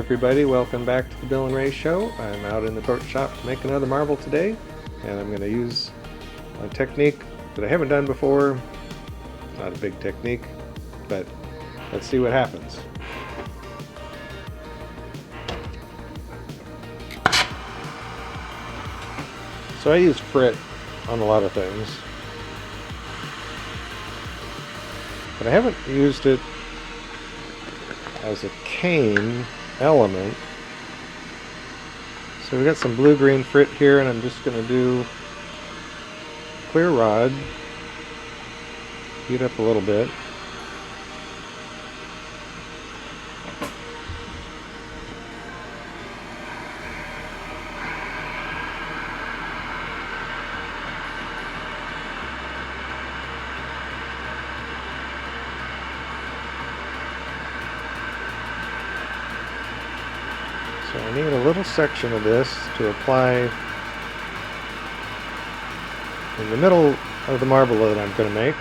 everybody, welcome back to the Bill and Ray Show. I'm out in the torch shop to make another marble today, and I'm going to use a technique that I haven't done before. It's not a big technique, but let's see what happens. So I use frit on a lot of things, but I haven't used it as a cane element. So we've got some blue-green frit here, and I'm just going to do clear rod, heat up a little bit. So I need a little section of this to apply in the middle of the marble that I'm going to make.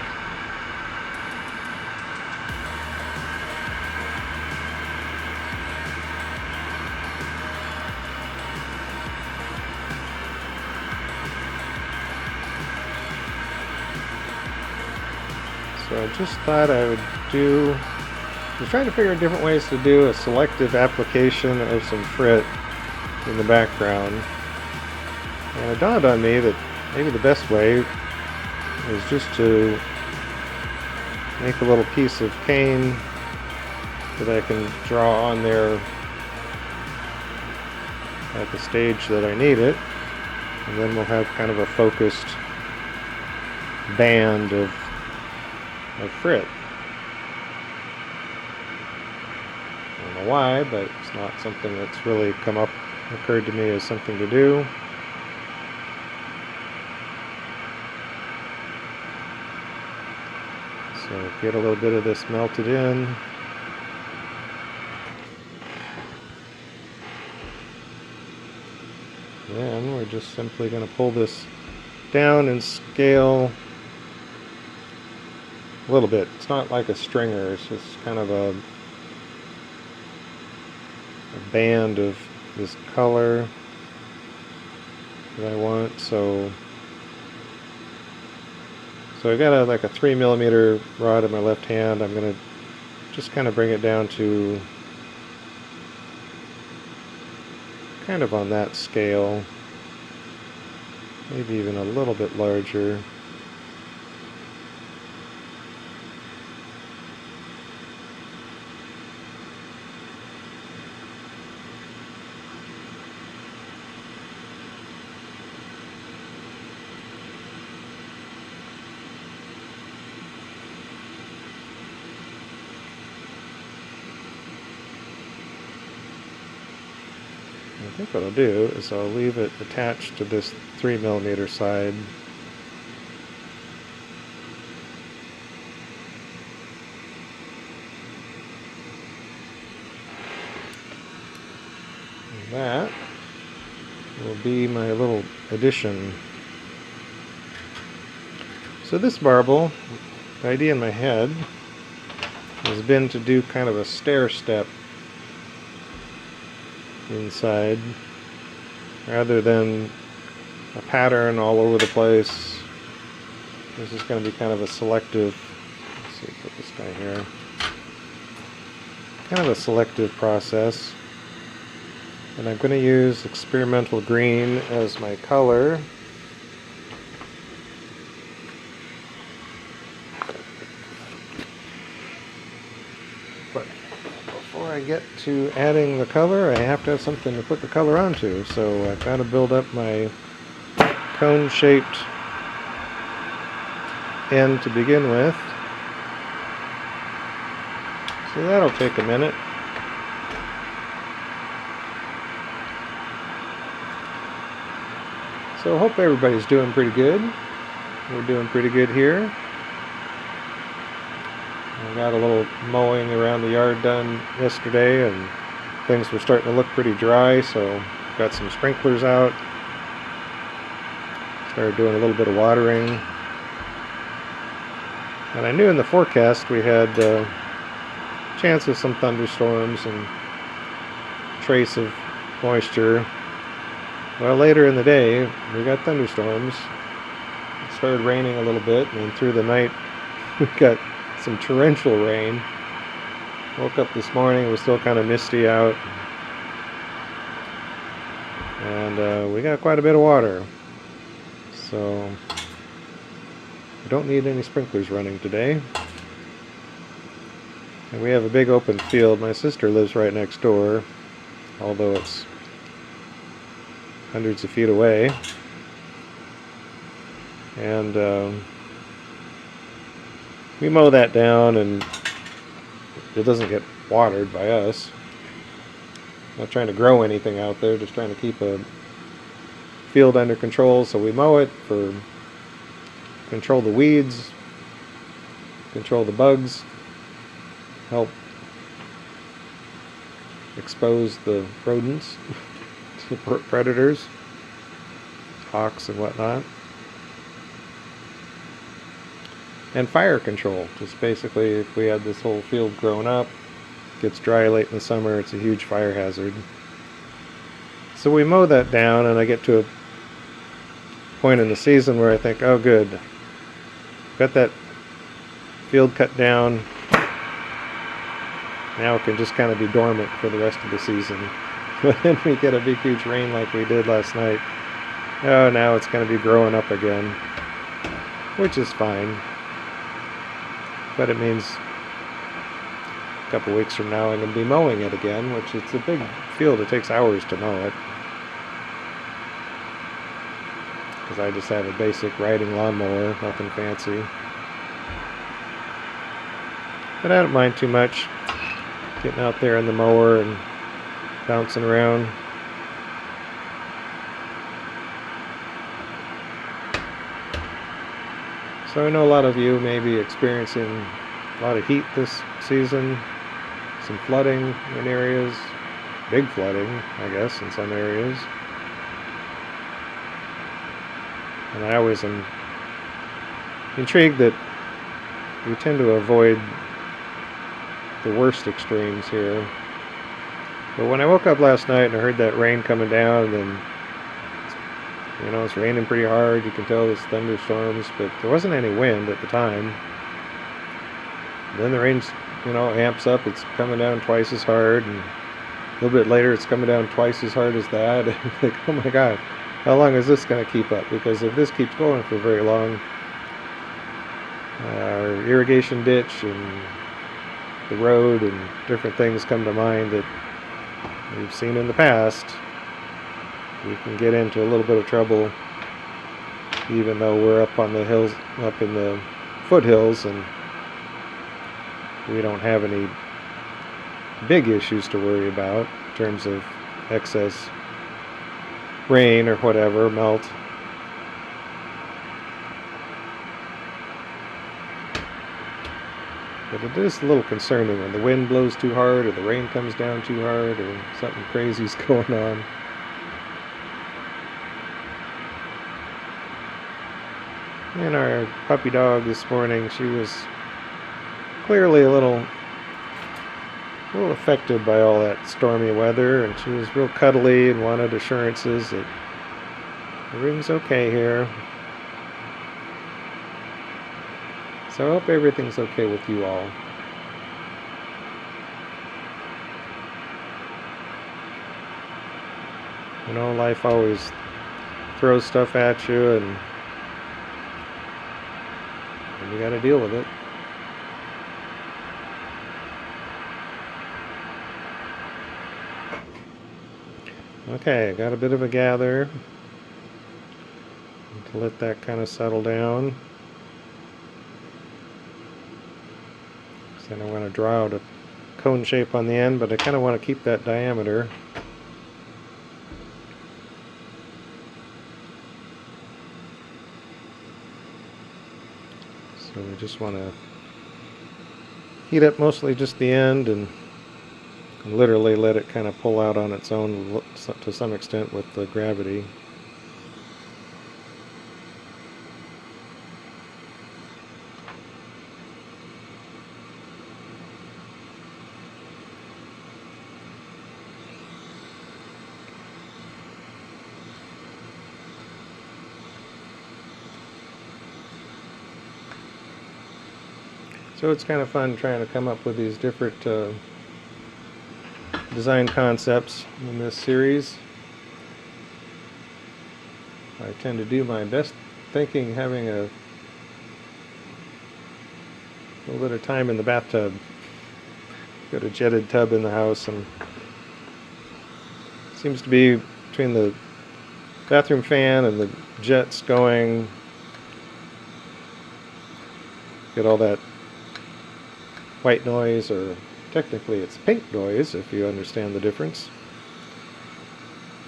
So I just thought I would do, I was trying to figure out different ways to do a selective application of some frit in the background. And it dawned on me that maybe the best way is just to make a little piece of cane that I can draw on there at the stage that I need it. And then we'll have kind of a focused band of frit. I don't know why, but it's not something that's really occurred to me as something to do. So get a little bit of this melted in. Then we're just simply going to pull this down and scale a little bit. It's not like a stringer, it's just kind of a band of this color that I want. So I've got like a 3mm rod in my left hand. I'm going to just kind of bring it down to kind of on that scale, maybe even a little bit larger. I think what I'll do is I'll leave it attached to this 3mm side. And that will be my little addition. So this marble, the idea in my head has been to do kind of a stair step inside rather than a pattern all over the place. This is going to be kind of a selective, let's see, put this guy here, kind of a selective process. And I'm going to use experimental green as my color. But before I get to adding the color, I have to have something to put the color onto. So I've got to build up my cone-shaped end to begin with. So that'll take a minute. So I hope everybody's doing pretty good. We're doing pretty good here. I got a little mowing around the yard done yesterday, and things were starting to look pretty dry, so got some sprinklers out. Started doing a little bit of watering. And I knew in the forecast we had chance of some thunderstorms, and trace of moisture. Well, later in the day, we got thunderstorms. It started raining a little bit, and then through the night, we got some torrential rain. Woke up this morning, it was still kind of misty out. And we got quite a bit of water. So, we don't need any sprinklers running today. And we have a big open field. My sister lives right next door, although it's hundreds of feet away. And we mow that down, and it doesn't get watered by us. Not trying to grow anything out there, just trying to keep a field under control. So we mow it for control the weeds, control the bugs, help expose the rodents to predators, hawks and whatnot. And fire control, just basically if we had this whole field grown up, gets dry late in the summer, it's a huge fire hazard. So we mow that down, and I get to a point in the season where I think, oh good, got that field cut down, now it can just kind of be dormant for the rest of the season. But then we get a big huge rain like we did last night. Oh, now it's going to be growing up again, which is fine. But it means a couple weeks from now I'm going to be mowing it again, which it's a big field. It takes hours to mow it. Because I just have a basic riding lawnmower, nothing fancy. But I don't mind too much getting out there in the mower and bouncing around. So I know a lot of you may be experiencing a lot of heat this season, some flooding in areas, big flooding, I guess, in some areas. And I always am intrigued that we tend to avoid the worst extremes here. But when I woke up last night and I heard that rain coming down, and it's raining pretty hard, you can tell there's thunderstorms, but there wasn't any wind at the time. Then the rain, amps up, it's coming down twice as hard, and a little bit later it's coming down twice as hard as that. Like, oh my God, how long is this going to keep up? Because if this keeps going for very long, our irrigation ditch and the road and different things come to mind that we've seen in the past. We can get into a little bit of trouble, even though we're up on the hills, up in the foothills, and we don't have any big issues to worry about in terms of excess rain or whatever, melt. But it is a little concerning when the wind blows too hard, or the rain comes down too hard, or something crazy's going on. And our puppy dog this morning, she was clearly a little affected by all that stormy weather, and she was real cuddly and wanted assurances that everything's okay here. So I hope everything's okay with you all. Life always throws stuff at you, and you got to deal with it. Okay, got a bit of a gather. To let that kind of settle down. Then I want to draw out a cone shape on the end, but I kind of want to keep that diameter. So we just want to heat up mostly just the end, and literally let it kind of pull out on its own to some extent with the gravity. So it's kind of fun trying to come up with these different design concepts in this series. I tend to do my best thinking having a little bit of time in the bathtub. Got a jetted tub in the house, and seems to be between the bathroom fan and the jets going, get all that white noise, or technically it's pink noise if you understand the difference.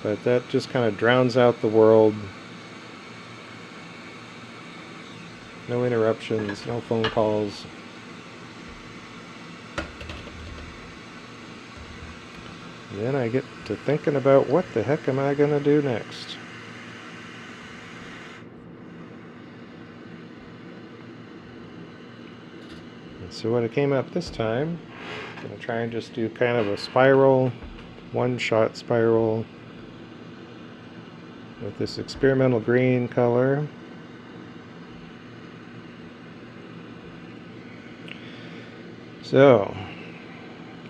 But that just kind of drowns out the world. No interruptions, no phone calls. And then I get to thinking about what the heck am I going to do next. And so what I came up this time, I'm going to try and just do kind of a spiral, one-shot spiral with this experimental green color. So,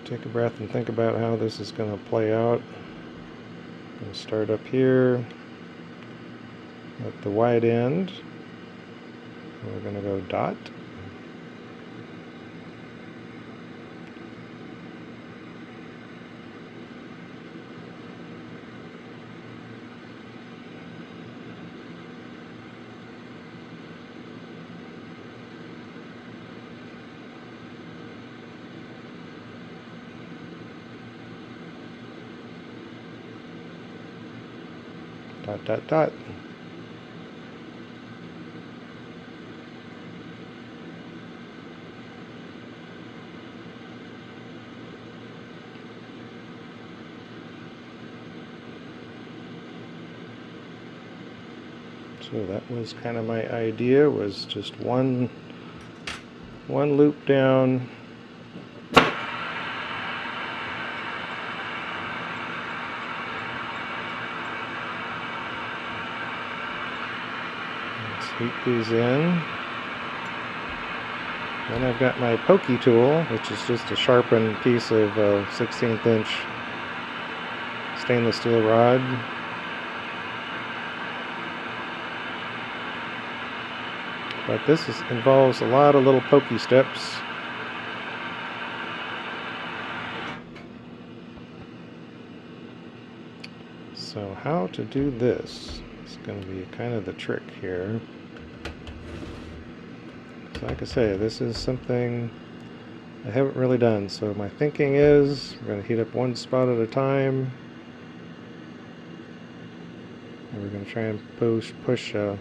take a breath and think about how this is going to play out. I'm going to start up here at the wide end. We're going to go dot. Dot, dot, dot. So that was kind of my idea, was just one loop down. Heat these in. Then I've got my pokey tool, which is just a sharpened piece of 16th inch stainless steel rod. But this involves a lot of little pokey steps. So how to do this is going to be kind of the trick here. Like I say, this is something I haven't really done, so my thinking is we're going to heat up one spot at a time, and we're going to try and push it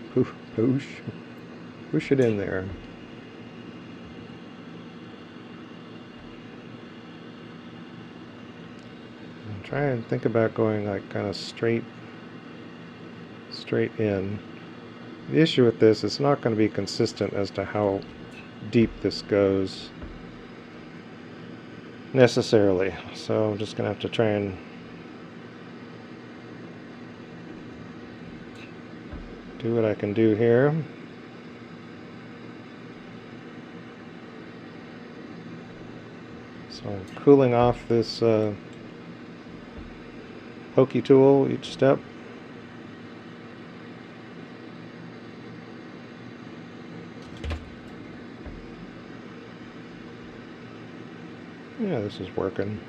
in there. And try and think about going like kind of straight in. The issue with this is not going to be consistent as to how deep this goes necessarily, so I'm just going to have to try and do what I can do here. So I'm cooling off this pokey tool each step. Yeah, this is working.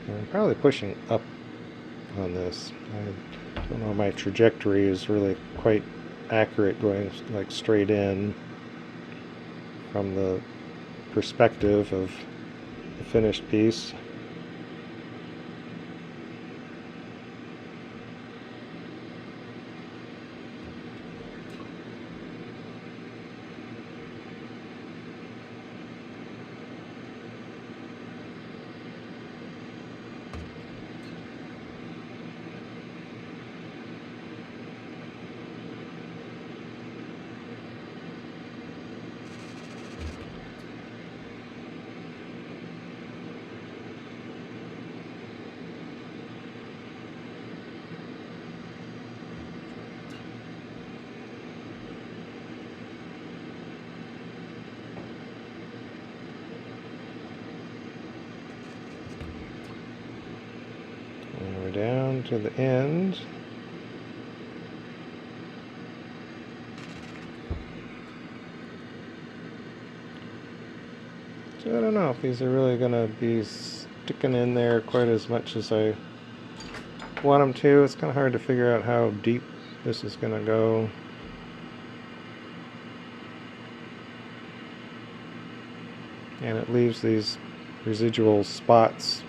I'm probably pushing up on this. I don't know, my trajectory is really quite accurate going like straight in from the perspective of the finished piece. Go down to the end. So I don't know if these are really going to be sticking in there quite as much as I want them to. It's kind of hard to figure out how deep this is going to go. And it leaves these residual spots.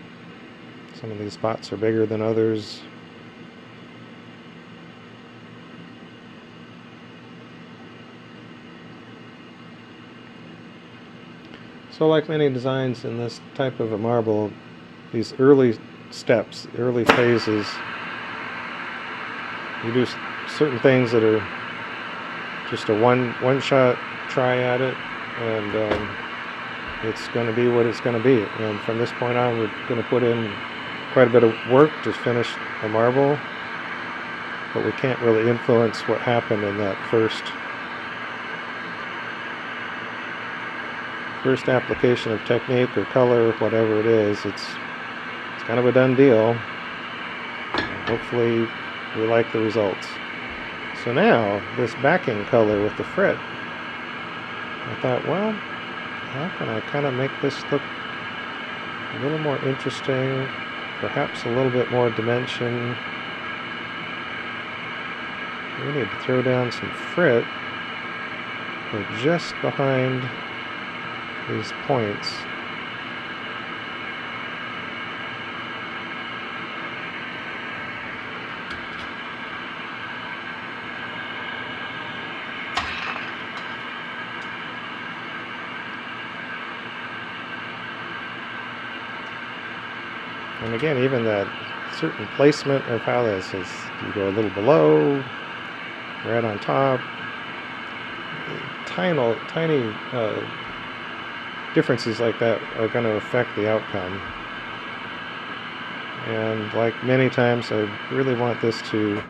Some of these spots are bigger than others. So like many designs in this type of a marble, these early steps, early phases, you do certain things that are just a one-shot try at it, and it's going to be what it's going to be. And from this point on, we're going to put in quite a bit of work to finish a marble, but we can't really influence what happened in that first application of technique or color, whatever it is. It's kind of a done deal. Hopefully we like the results. So now, this backing color with the frit, I thought, well, how can I kind of make this look a little more interesting, perhaps a little bit more dimension. We need to throw down some frit just behind these points. And again, even that certain placement of how this is, you go a little below, right on top, tiny differences like that are going to affect the outcome. And like many times, I really want this to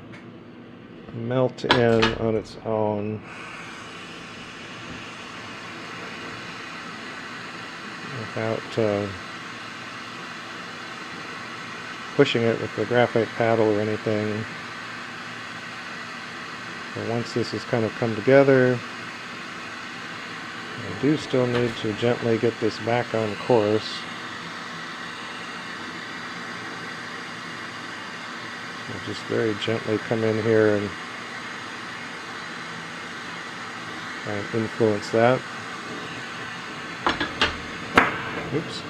melt in on its own. Without pushing it with the graphite paddle or anything. But once this has kind of come together, I do still need to gently get this back on course. So just very gently come in here and try and influence that. Oops.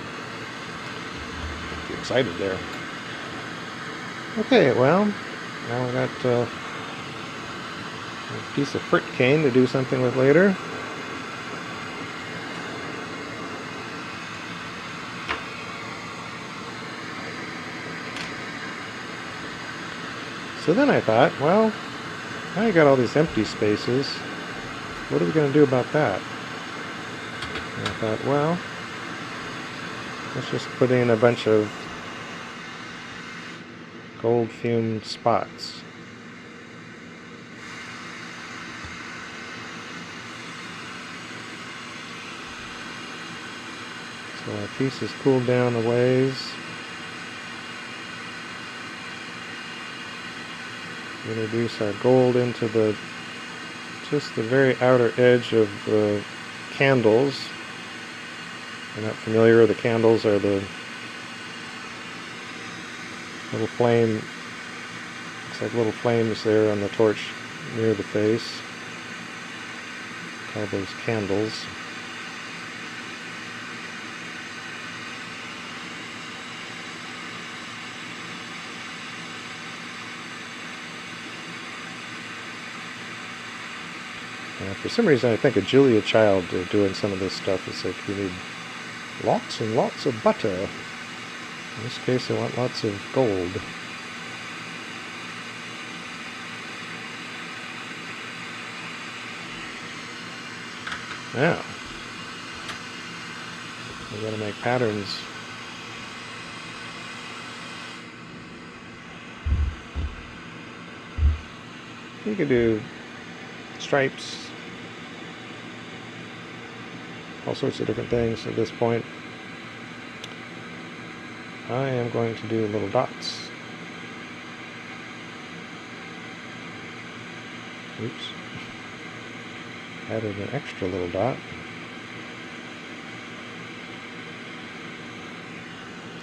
Get excited there. Okay, well, now we got a piece of frit cane to do something with later. So then I thought, well, now you got all these empty spaces. What are we going to do about that? And I thought, well, let's just put in a bunch of gold fumed spots. So our piece has cooled down a ways. Introduce our gold into just the very outer edge of the candles. If you're not familiar, the candles are the little flame, looks like little flames there on the torch near the face. Call those candles. For some reason, I think of Julia Child doing some of this stuff. It's like you need lots and lots of butter. In this case, I want lots of gold. Now, we're going to make patterns. You could do stripes, all sorts of different things at this point. I am going to do little dots. Oops. Added an extra little dot.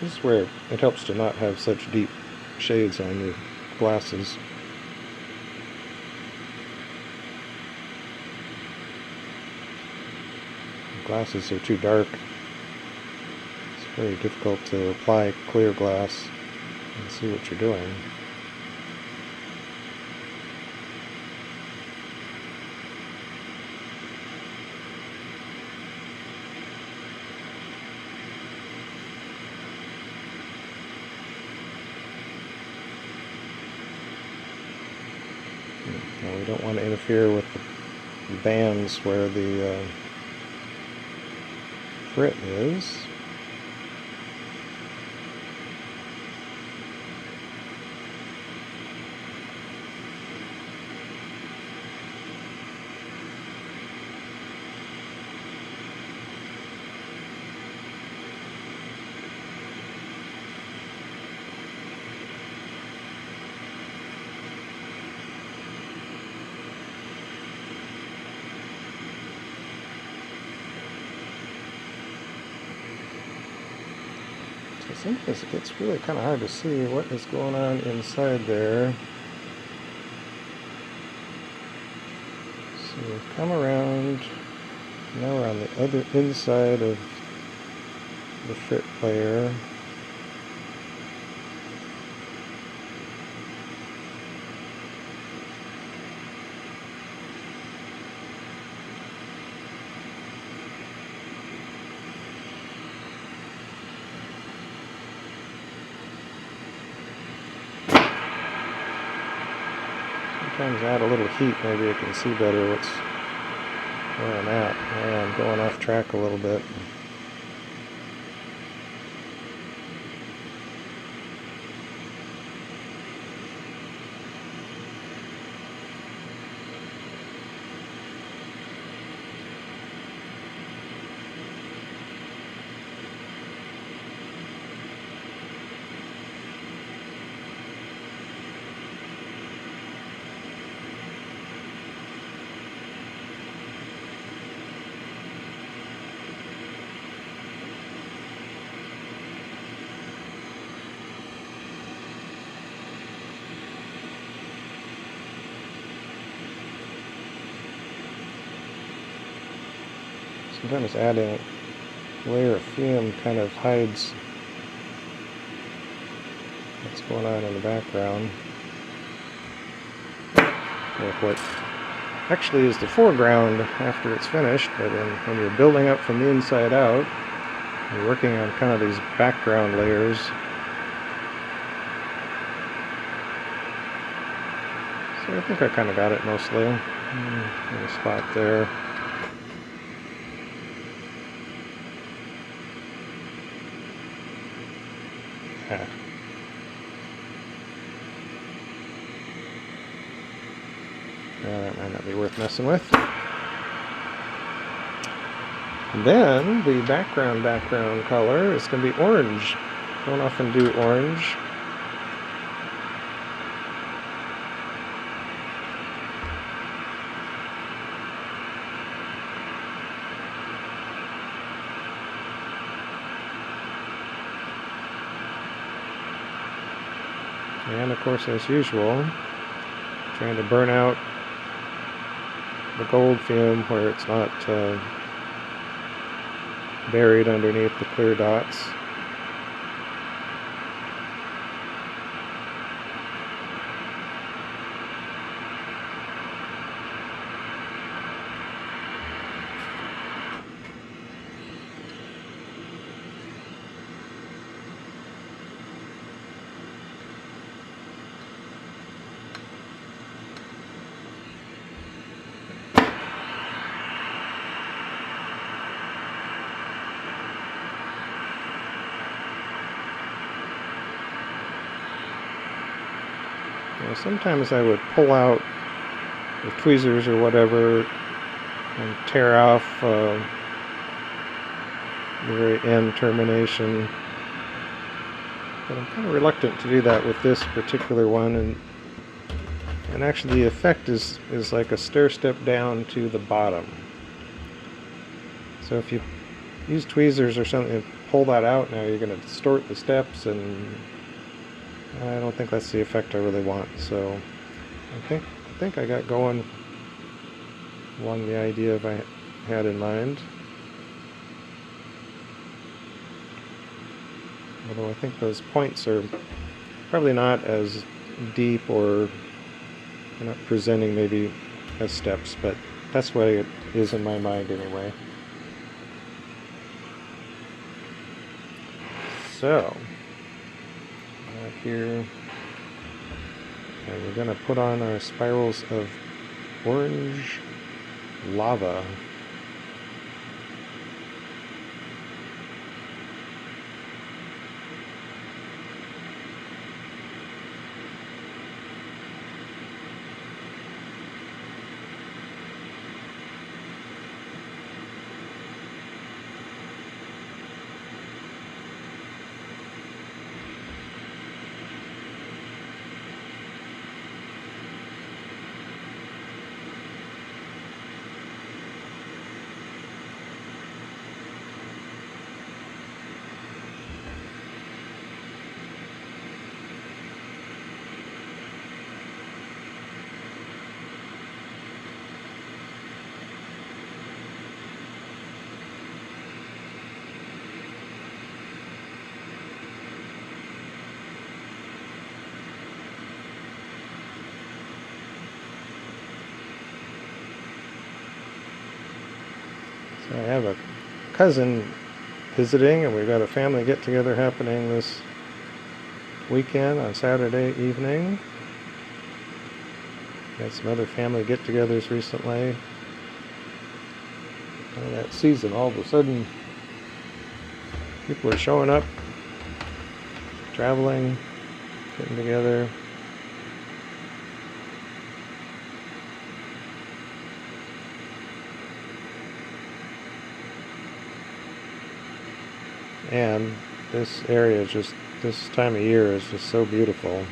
This is where it helps to not have such deep shades on your glasses. If glasses are too dark, it's very difficult to apply clear glass and see what you're doing. Now we don't want to interfere with the bands where the frit is. Sometimes it gets really kind of hard to see what is going on inside there. So we've come around, now we're on the other inside of the frit layer. Sometimes add a little heat, maybe I can see better where I'm at. Yeah, I'm going off track a little bit. Sometimes adding a layer of fume kind of hides what's going on in the background. With what actually is the foreground after it's finished, but when you're building up from the inside out, you're working on kind of these background layers. So I think I kind of got it mostly. In a spot there. Yeah. That might not be worth messing with. And then the background color is going to be orange. Don't often do orange. And of course, as usual, trying to burn out the gold fume where it's not buried underneath the clear dots. Sometimes I would pull out with tweezers or whatever and tear off the very end termination, but I'm kind of reluctant to do that with this particular one, and And actually the effect is like a stair step down to the bottom. So if you use tweezers or something to pull that out, now you're going to distort the steps, and I don't think that's the effect I really want. So I think I got going along the idea I had in mind. Although I think those points are probably not as deep, or they're not presenting maybe as steps, but that's the way it is in my mind anyway. So, here, and we're going to put on our spirals of orange lava. So I have a cousin visiting, and we've got a family get-together happening this weekend on Saturday evening. Had some other family get-togethers recently. And that season, all of a sudden, people are showing up, traveling, getting together. And this area is just, this time of year is just so beautiful.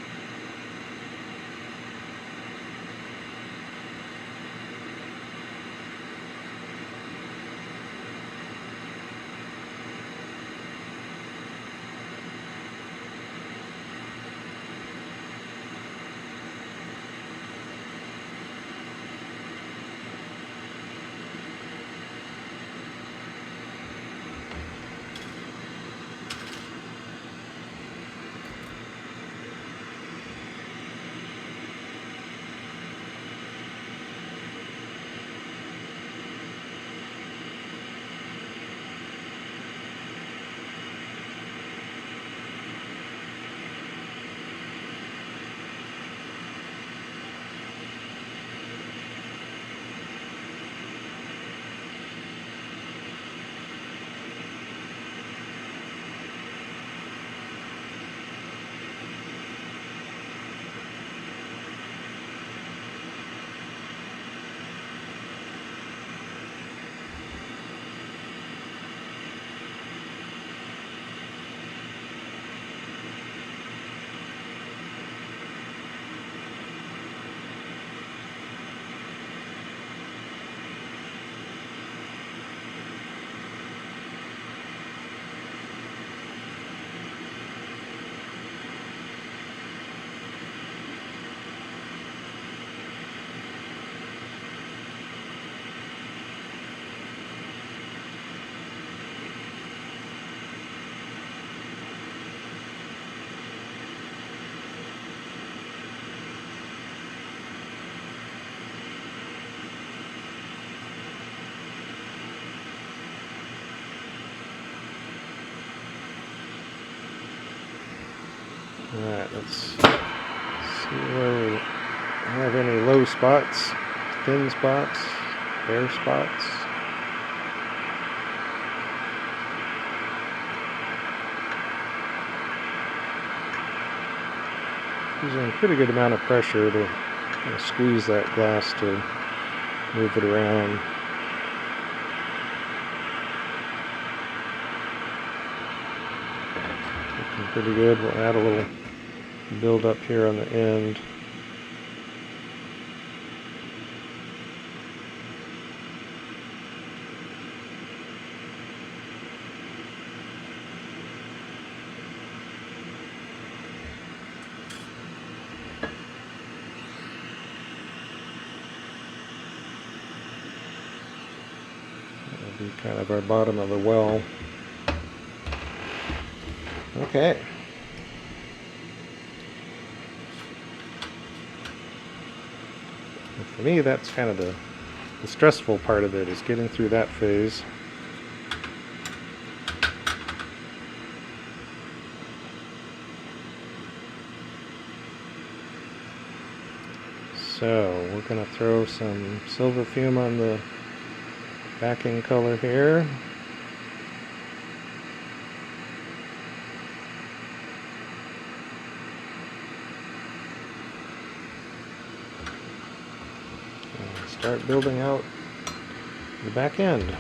Alright, let's see where we have any low spots, thin spots, bare spots. Using a pretty good amount of pressure to kind of squeeze that glass to move it around. Looking pretty good. We'll add a little build up here on the end. kind of our bottom of the well. Okay. And for me, that's kind of the stressful part of it, is getting through that phase. So we're going to throw some silver fume on the backing color here. And start building out the back end.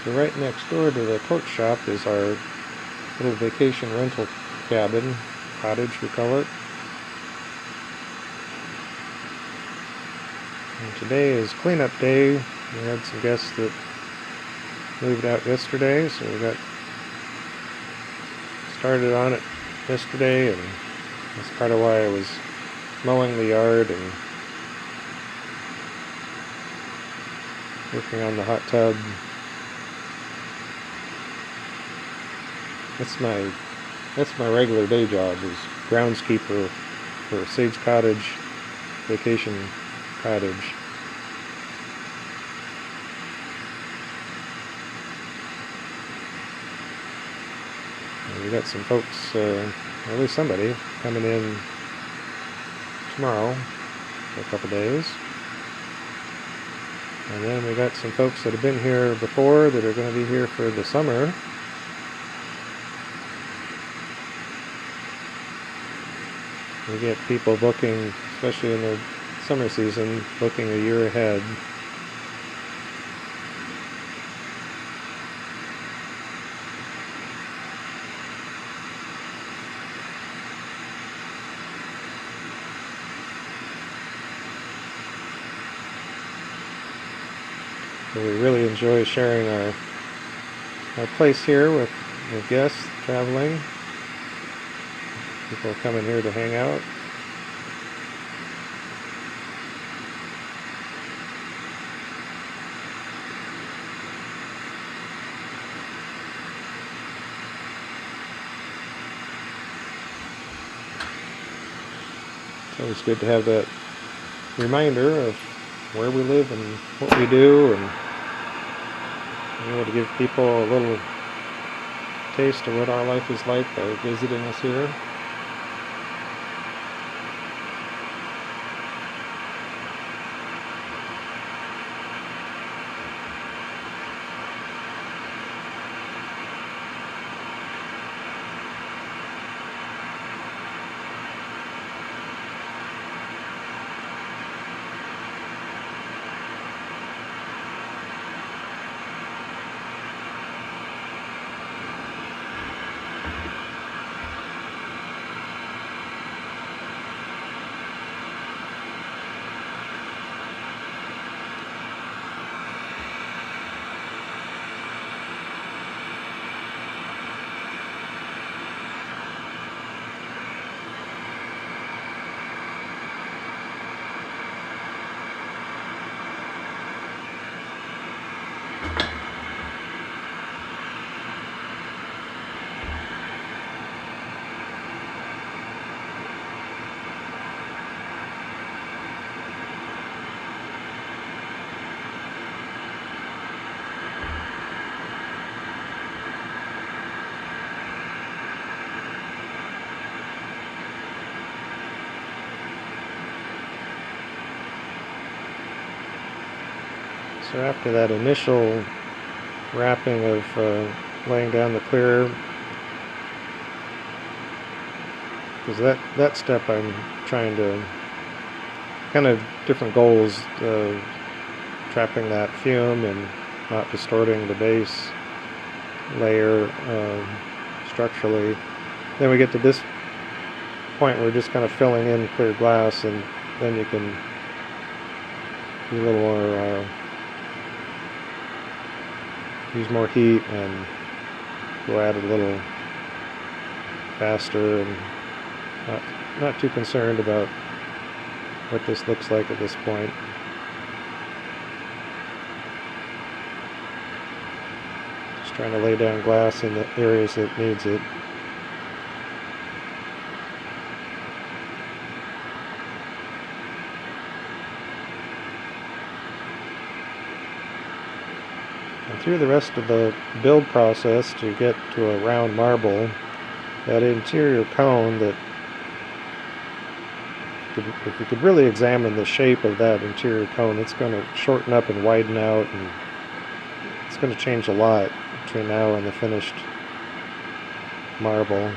So right next door to the pork shop is our little vacation rental cabin, cottage we call it. And today is cleanup day. We had some guests that moved out yesterday, so we got started on it yesterday, and that's part of why I was mowing the yard and working on the hot tub. That's my regular day job, is groundskeeper for Sage Cottage, Vacation Cottage. And we got some folks, or at least somebody, coming in tomorrow for a couple days. And then we got some folks that have been here before that are going to be here for the summer. We get people booking, especially in the summer season, booking a year ahead. So we really enjoy sharing our place here with guests traveling. People are coming here to hang out. It's always good to have that reminder of where we live and what we do, and be able to give people a little taste of what our life is like by visiting us here. So after that initial wrapping of laying down the clear, because that step I'm trying to kind of different goals, trapping that fume and not distorting the base layer structurally. Then we get to this point where we're just kind of filling in clear glass, and then you can be a little more use more heat and go at it a little faster, and not too concerned about what this looks like at this point. Just trying to lay down glass in the areas that needs it. And through the rest of the build process to get to a round marble, that interior cone, that if you could really examine the shape of that interior cone, it's going to shorten up and widen out, and it's going to change a lot between now and the finished marble.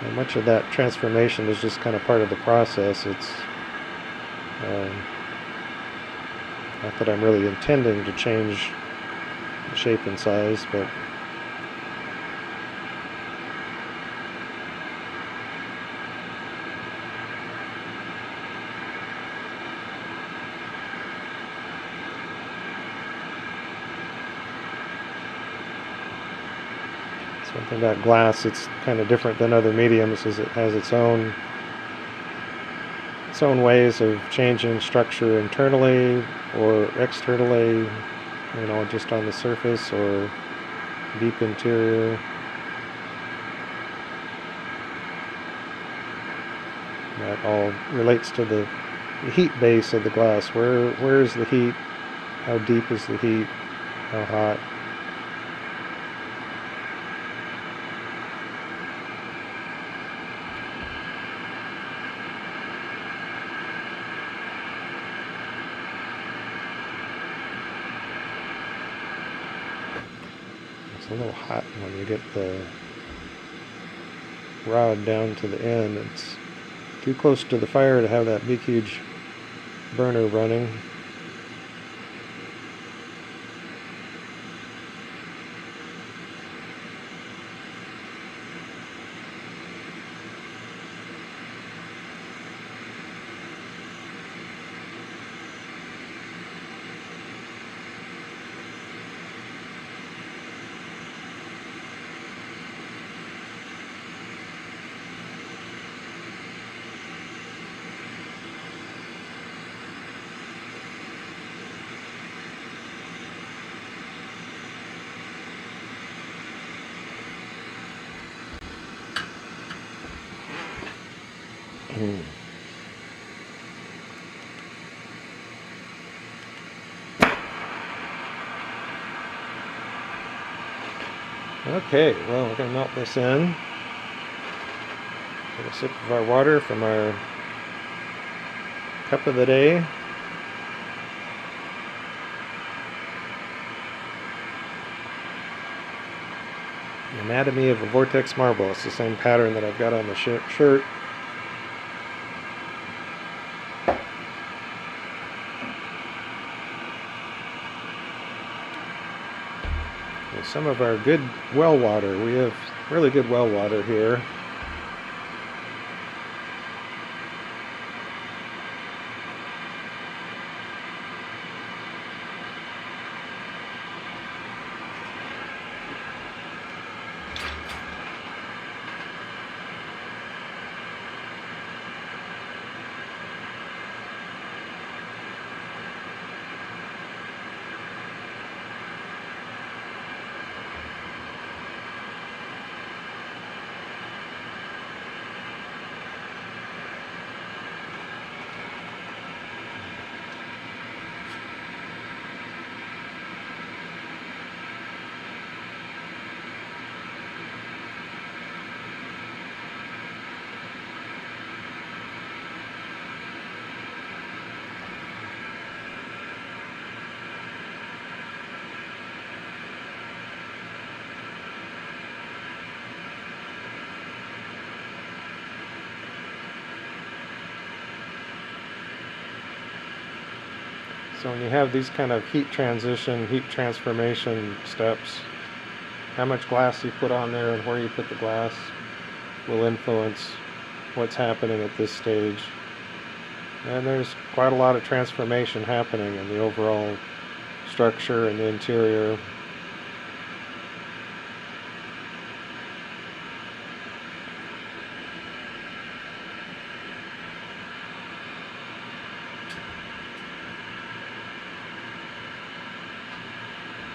And much of that transformation is just kind of part of the process. It's not that I'm really intending to change the shape and size, but one thing about glass, it's kind of different than other mediums, is it has its own ways of changing structure internally or externally, just on the surface or deep interior. That all relates to the heat base of the glass. Where is the heat? How deep is the heat? How hot? A little hot when you get the rod down to the end. It's too close to the fire to have that big huge burner running. Okay, well, we're going to melt this in. Take a sip of our water from our cup of the day. Anatomy of a Vortex marble. It's the same pattern that I've got on the shirt. Some of our good well water. We have really good well water here. So when you have these kind of heat transition, heat transformation steps, how much glass you put on there and where you put the glass will influence what's happening at this stage. And there's quite a lot of transformation happening in the overall structure and the interior.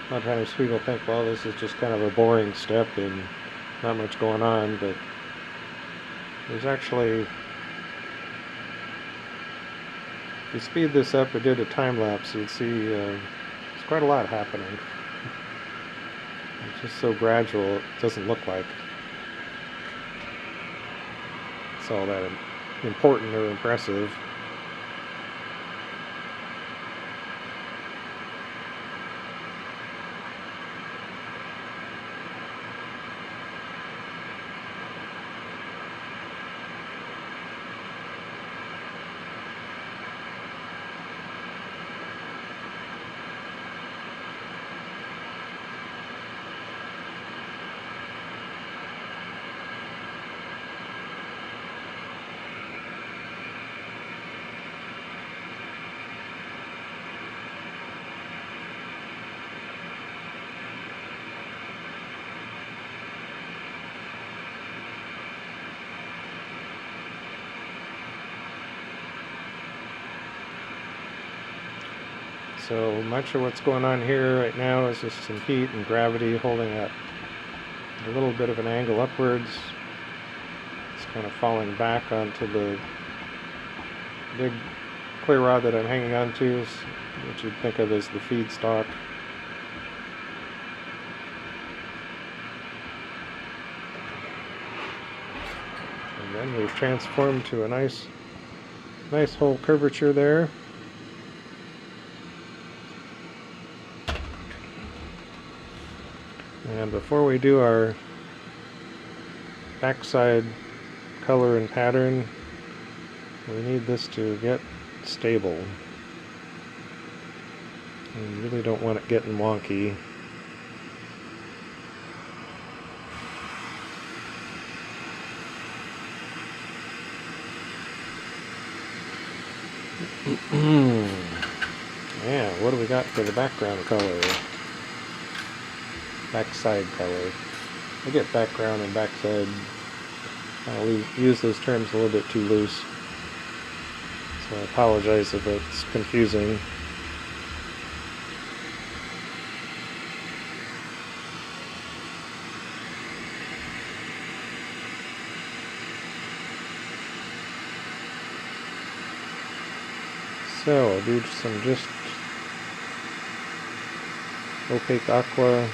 A lot of times people think, well, this is just kind of a boring step and not much going on, but there's actually, if you speed this up or did a time lapse, you'd see there's quite a lot happening. It's just so gradual, it doesn't look like it's all that important or impressive. So much of what's going on here right now is just some heat and gravity holding it a little bit of an angle upwards. It's kind of falling back onto the big clear rod that I'm hanging onto, which you'd think of as the feedstock. And then we've transformed to a nice whole curvature there. And before we do our backside color and pattern, we need this to get stable. We really don't want it getting wonky. Yeah, what do we got for the background color? Backside color. I get background and backside. I'll use those terms a little bit too loose, so I apologize if it's confusing. So I'll do some just opaque aqua.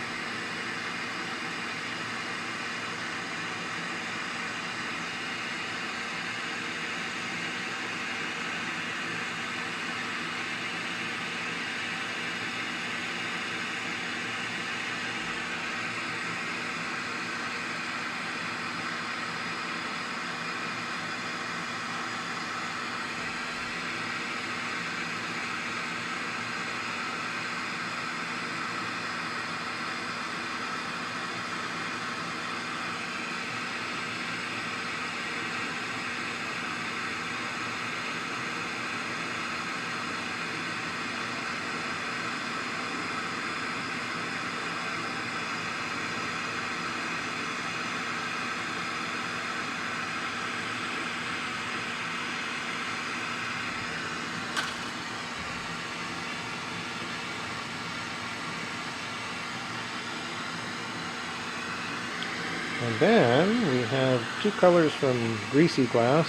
And then we have two colors from greasy glass.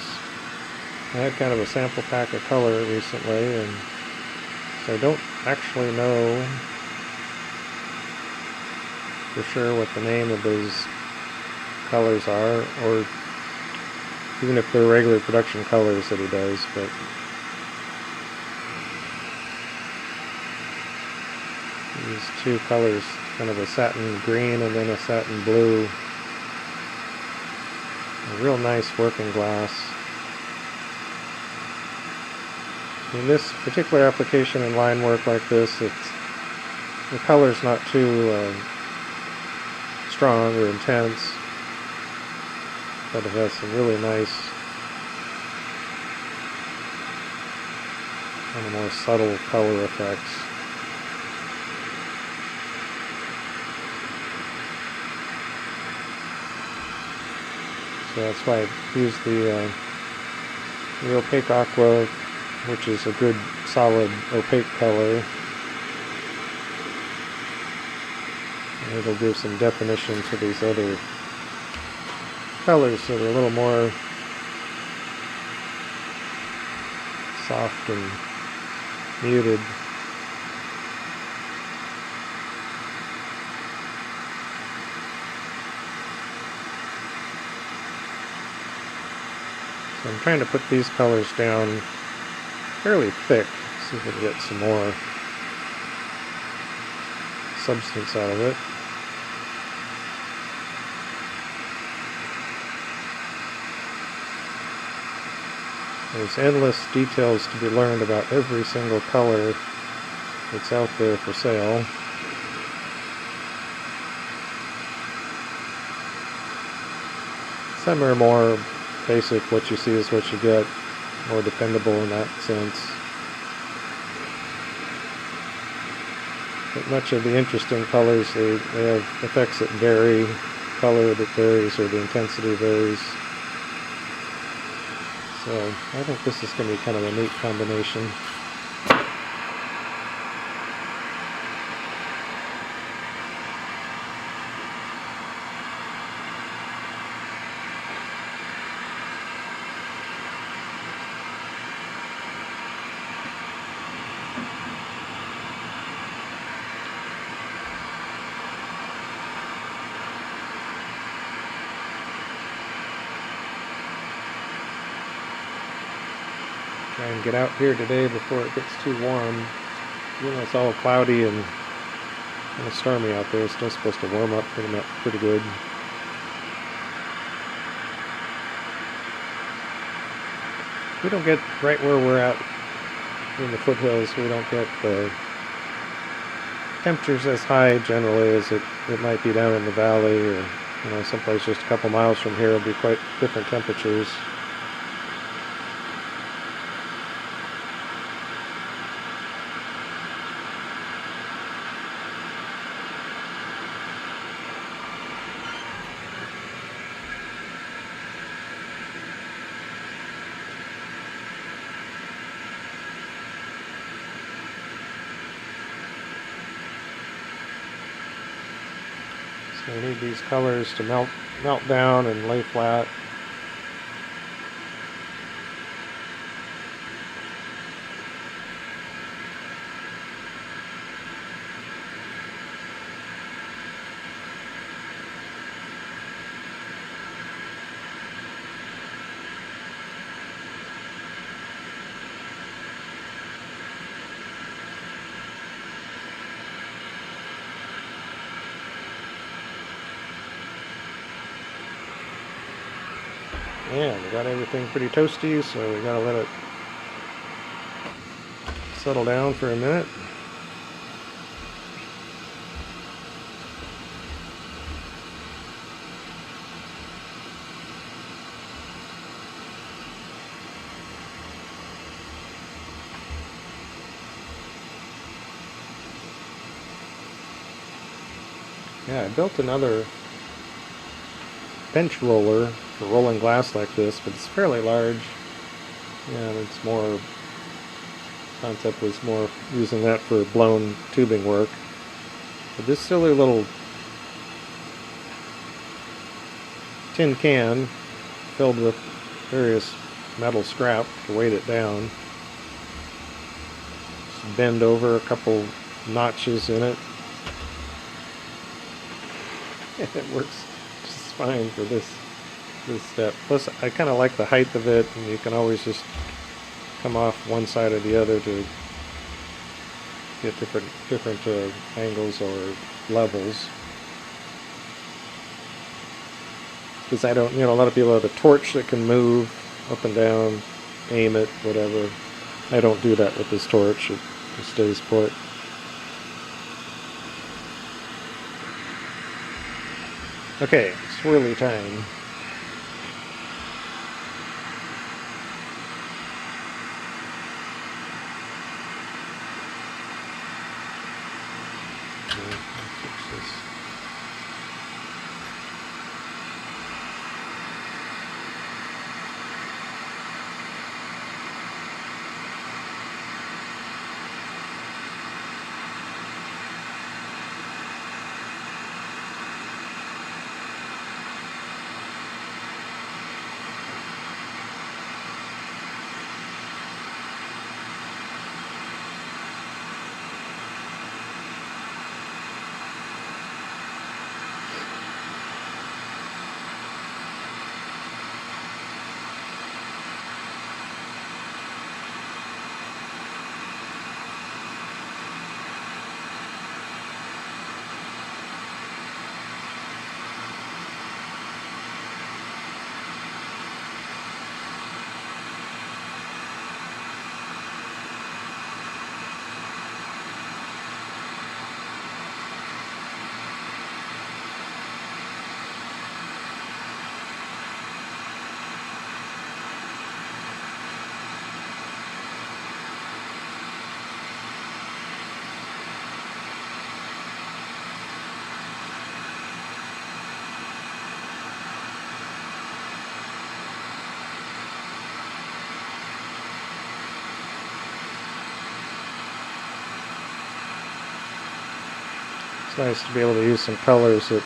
I had kind of a sample pack of color recently, and so I don't actually know for sure what the name of those colors are, or even if they're regular production colors that he does, but these two colors, kind of a satin green and then a satin blue. A real nice working glass. In this particular application in line work like this, the color's not too strong or intense, but it has some really nice, kind of more subtle color effects. So that's why I use the opaque aqua, which is a good solid opaque color. And it'll give some definition to these other colors that are a little more soft and muted. So I'm trying to put these colors down fairly thick, see if we can get some more substance out of it. There's endless details to be learned about every single color that's out there for sale. Some are more basic, what you see is what you get, more dependable in that sense. But much of the interesting colors, they have effects that vary, color that varies, or the intensity varies. So I think this is going to be kind of a neat combination. Try and get out here today before it gets too warm. Even though it's all cloudy and kind of stormy out there, it's still supposed to warm up pretty good. We don't get, right where we're at in the foothills, we don't get the temperatures as high generally as it might be down in the valley, or someplace just a couple miles from here will be quite different temperatures. So we need these colors to melt down and lay flat. Yeah, we got everything pretty toasty, so we gotta let it settle down for a minute. Yeah, I built another bench roller for rolling glass like this, but it's fairly large. Yeah, it's more, concept was more using that for blown tubing work. But this silly little tin can filled with various metal scrap to weight it down. Just bend over a couple notches in it. And it works just fine for this step. Plus, I kind of like the height of it, and you can always just come off one side or the other to get different angles or levels. Because I don't, a lot of people have a torch that can move up and down, aim it, whatever. I don't do that with this torch. It just stays put. Okay, swirly time. It's nice to be able to use some colors that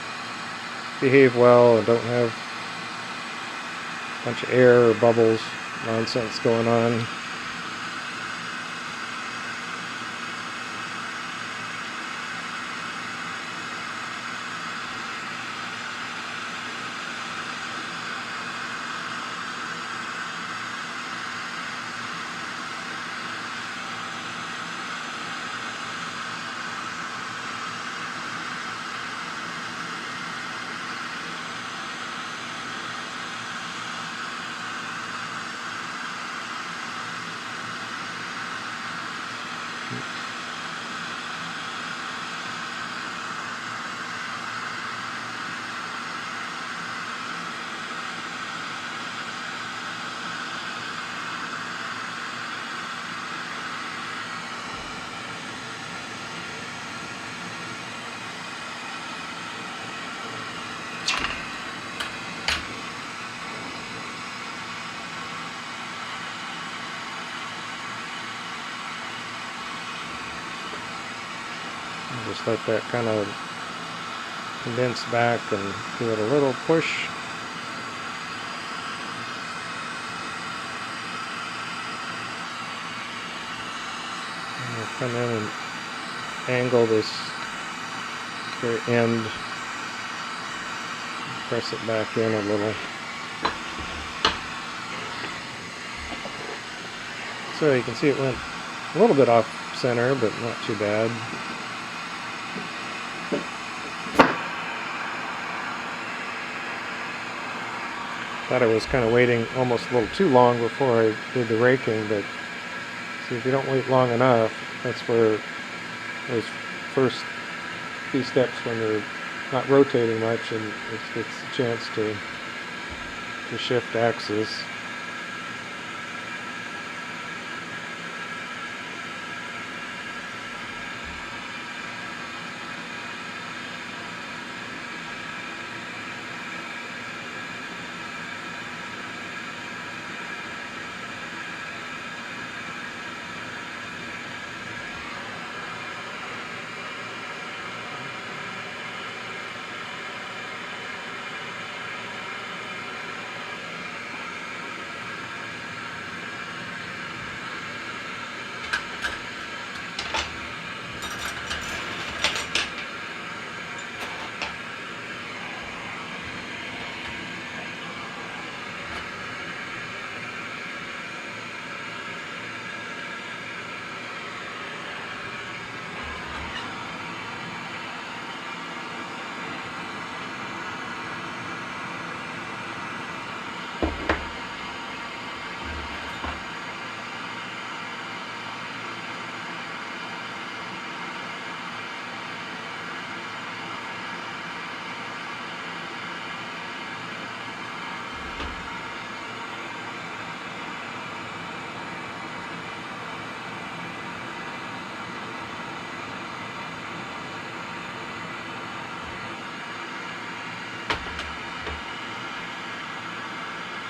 behave well and don't have a bunch of air or bubbles, nonsense going on. Just let that kind of condense back and give it a little push. And we'll come in and angle this very end. Press it back in a little. So you can see it went a little bit off center, but not too bad. Thought I was kind of waiting almost a little too long before I did the raking, but see, if you don't wait long enough, that's where those first few steps when you're not rotating much and it gets a chance to shift axis.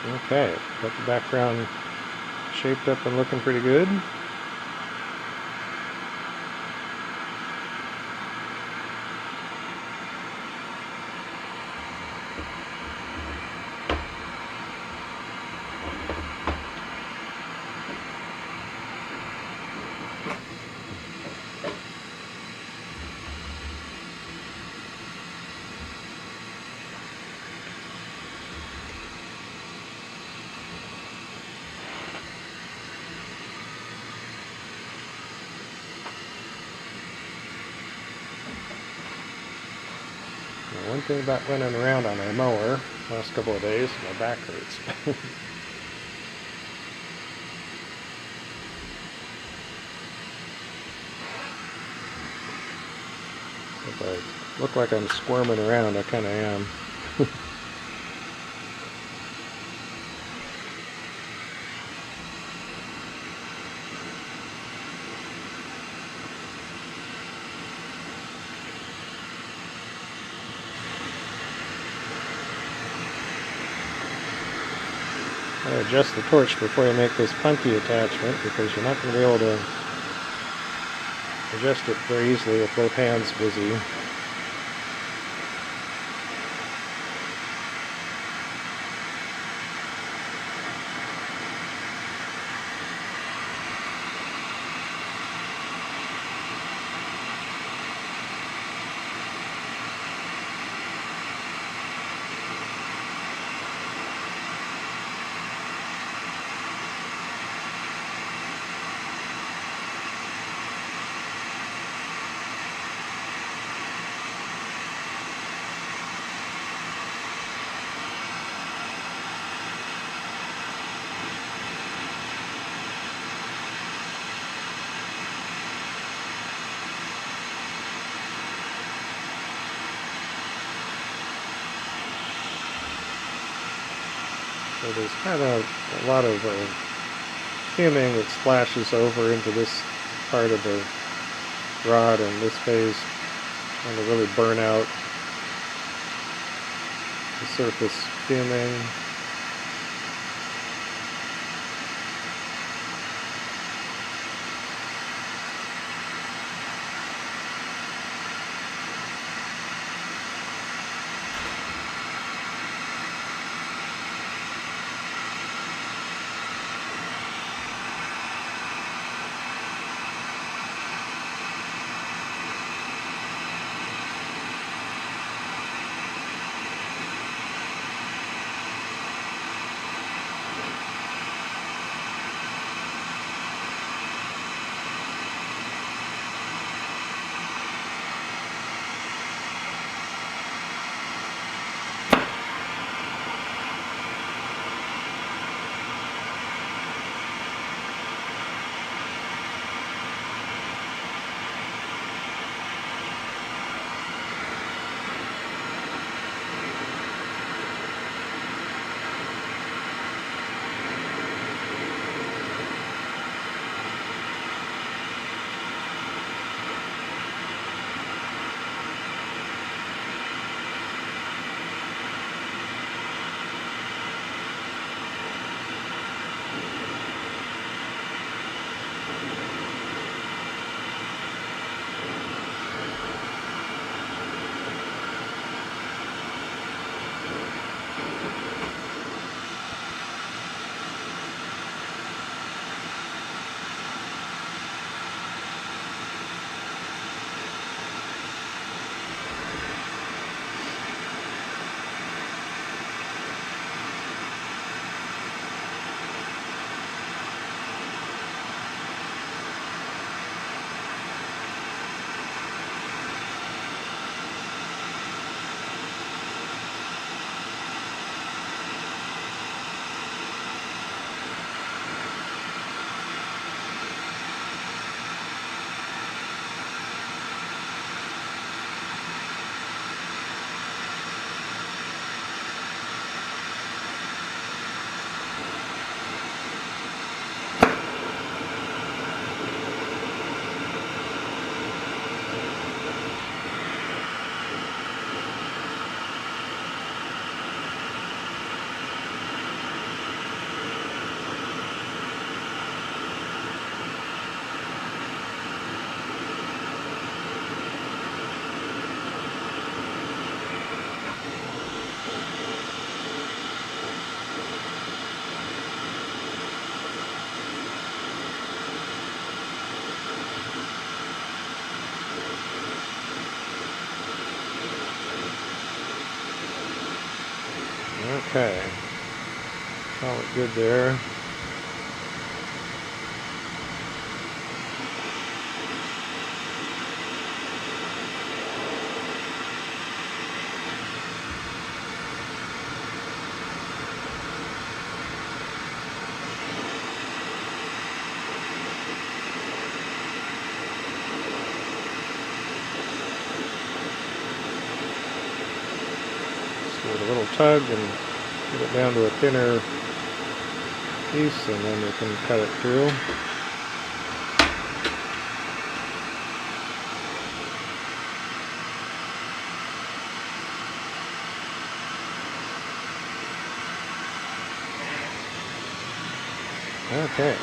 Okay, got the background shaped up and looking pretty good. One thing about running around on a mower last couple of days, my back hurts. If I look like I'm squirming around, I kind of am. I adjust the torch before you make this punky attachment because you're not going to be able to adjust it very easily with both hands busy. So there's kind of a lot of fuming that splashes over into this part of the rod and this phase, trying to really burn out the surface fuming. Okay. Call it good there. With a little tug and get it down to a thinner piece, and then we can cut it through. Okay.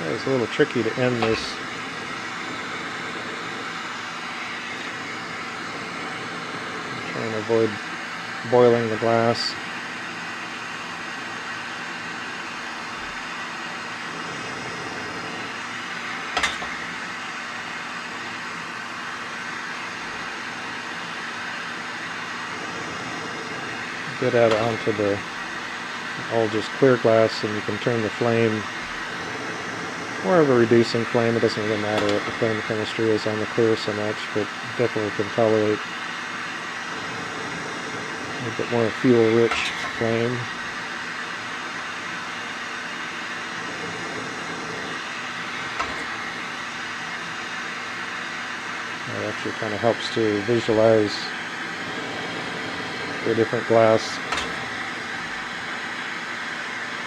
It's a little tricky to end this. I'm trying to avoid boiling the glass. Get out onto the all just clear glass, and you can turn the flame more of a reducing flame. It doesn't really matter what the flame chemistry is on the clear so much, but definitely can tolerate a bit more fuel-rich flame. It actually kind of helps to visualize the different glass.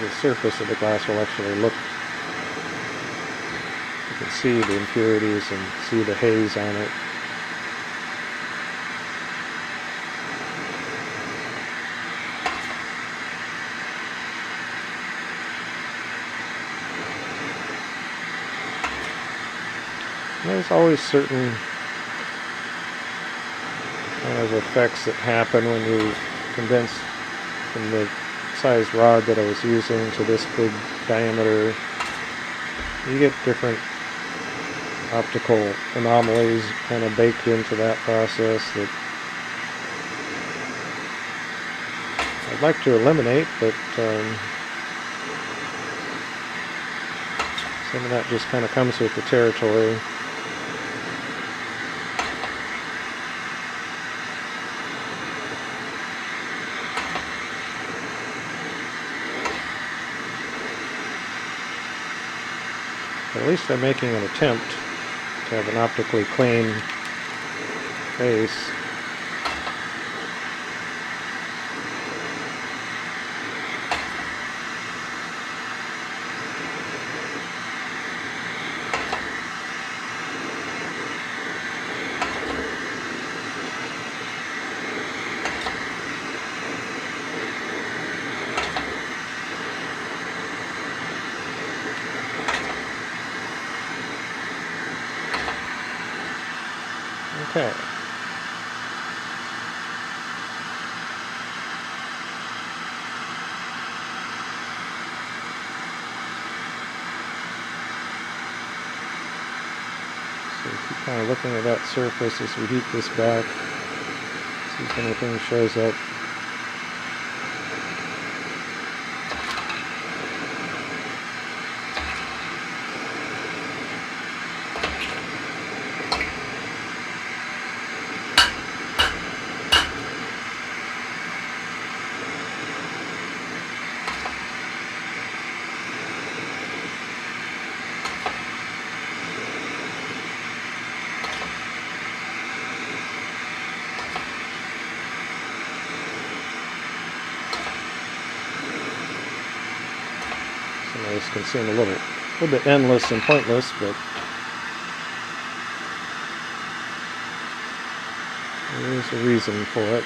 The surface of the glass will actually look, you can see the impurities and see the haze on it. And there's always certain kind of effects that happen when you condense from the size rod that I was using to this big diameter. You get different optical anomalies kind of baked into that process that I'd like to eliminate, but some of that just kind of comes with the territory. At least I'm making an attempt to have an optically clean face. Okay. So keep kind of looking at that surface as we heat this back. See if anything shows up. Some of this can seem a little bit endless and pointless, but there is a reason for it.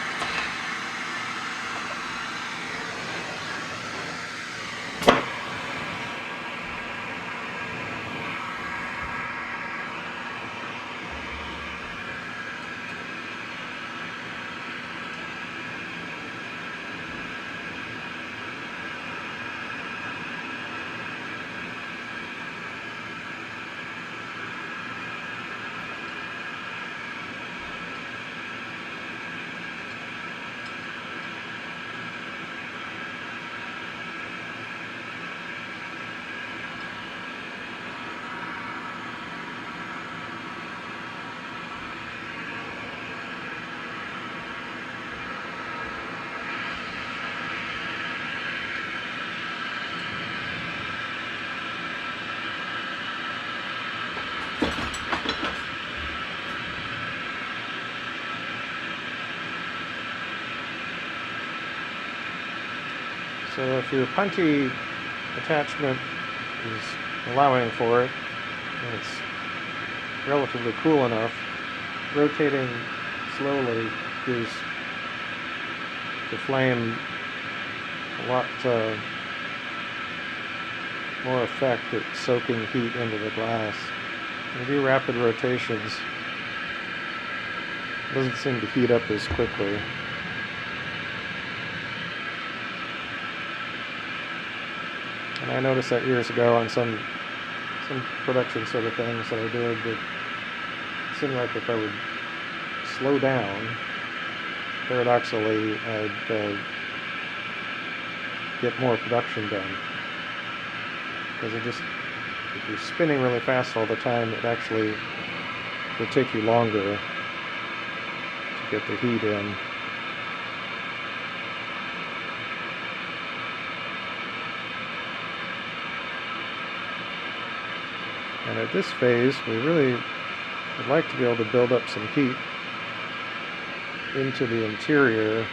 So if your puntee attachment is allowing for it, and it's relatively cool enough, rotating slowly gives the flame a lot more effect at soaking heat into the glass. When you do rapid rotations, it doesn't seem to heat up as quickly. And I noticed that years ago on some production sort of things that I did, that it seemed like if I would slow down, paradoxically, I'd get more production done. Because if you're spinning really fast all the time, it actually will take you longer to get the heat in. And at this phase, we really would like to be able to build up some heat into the interior.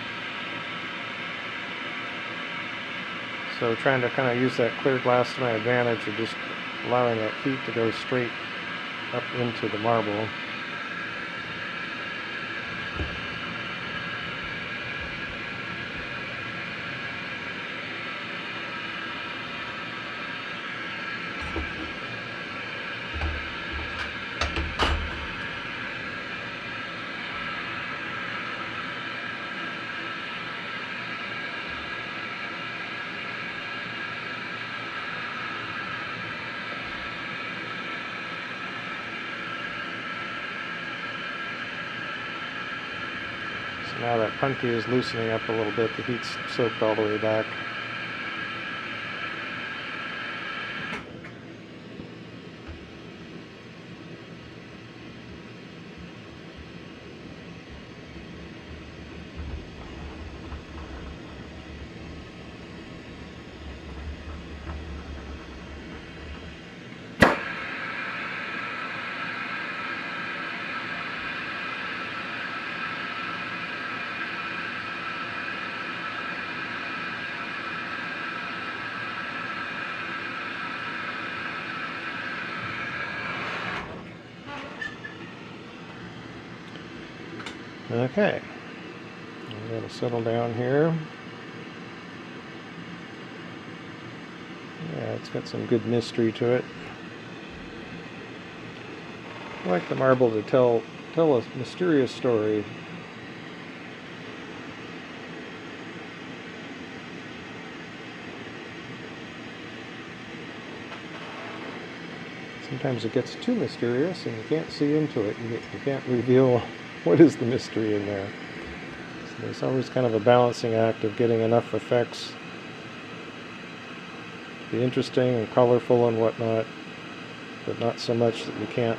So trying to kind of use that clear glass to my advantage and just allowing that heat to go straight up into the marble. Now that punty is loosening up a little bit. The heat's soaked all the way back. Okay, I'm going to settle down here. Yeah, it's got some good mystery to it. I like the marble to tell a mysterious story. Sometimes it gets too mysterious and you can't see into it. You can't reveal what is the mystery in there. So there's always kind of a balancing act of getting enough effects to be interesting and colorful and whatnot, but not so much that you can't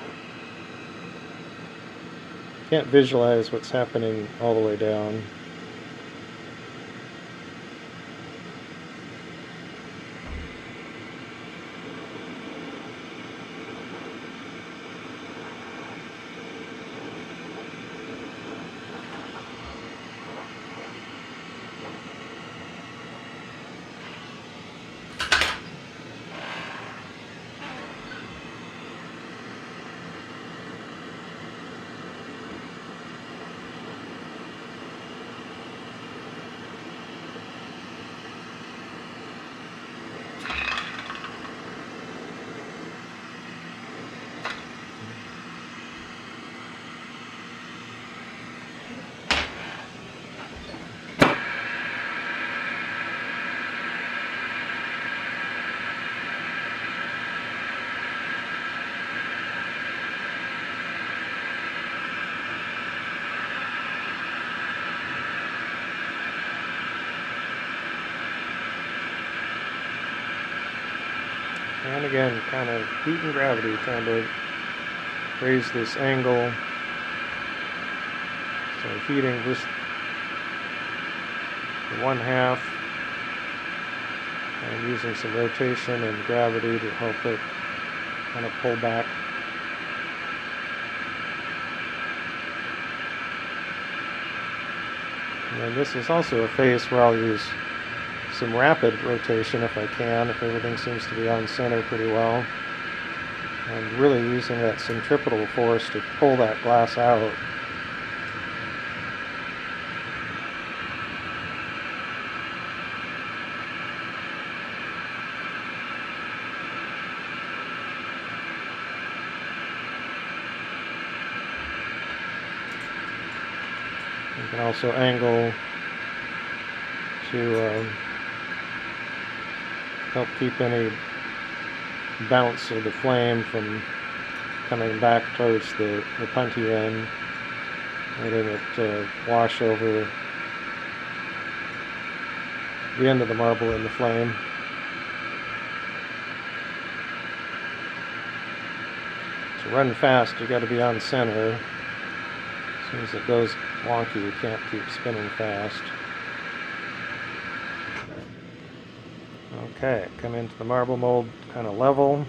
visualize what's happening all the way down. And again, kind of heat and gravity trying to raise this angle. So heating just the 1/2 and using some rotation and gravity to help it kind of pull back. And then this is also a phase where I'll use some rapid rotation if I can, if everything seems to be on center pretty well. And really using that centripetal force to pull that glass out. You can also angle to help keep any bounce of the flame from coming back towards the punty end, letting it wash over the end of the marble in the flame. To run fast, you got to be on center. As soon as it goes wonky, you can't keep spinning fast. Okay, come into the marble mold kind of level.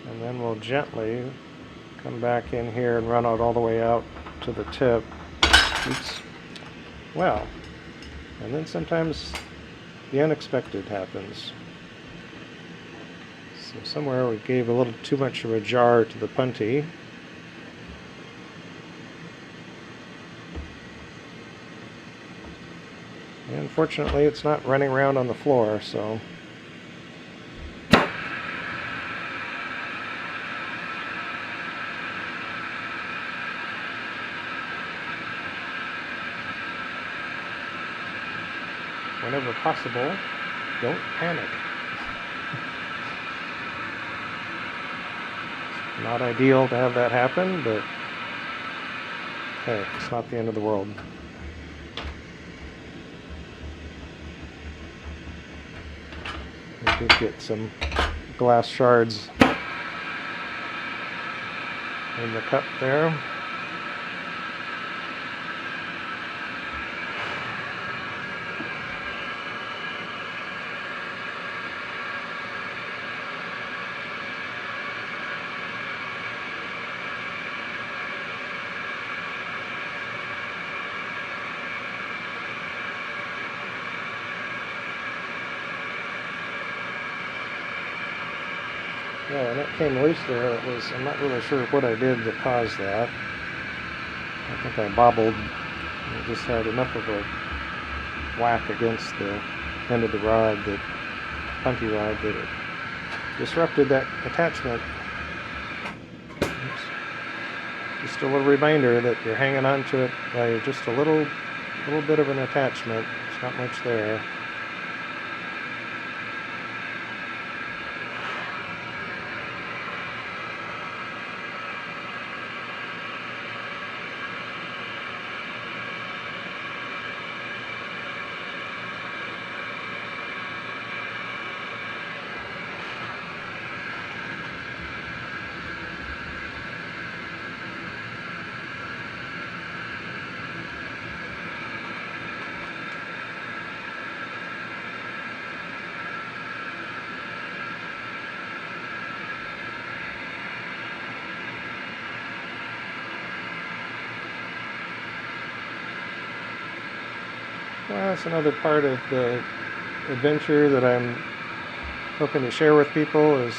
And then we'll gently come back in here and run out all the way out to the tip. Oops. Well, and then sometimes the unexpected happens. So somewhere we gave a little too much of a jar to the punty. And unfortunately, it's not running around on the floor, so whenever possible, don't panic. It's not ideal to have that happen, but hey, it's not the end of the world. We did get some glass shards in the cup there. Yeah, and it came loose there. I'm not really sure what I did to cause that. I think I bobbled. I just had enough of a whack against the end of the rod, that punty rod, that it disrupted that attachment. Oops. Just a little reminder that you're hanging on to it by just a little bit of an attachment. It's not much there. Well, that's another part of the adventure that I'm hoping to share with people, is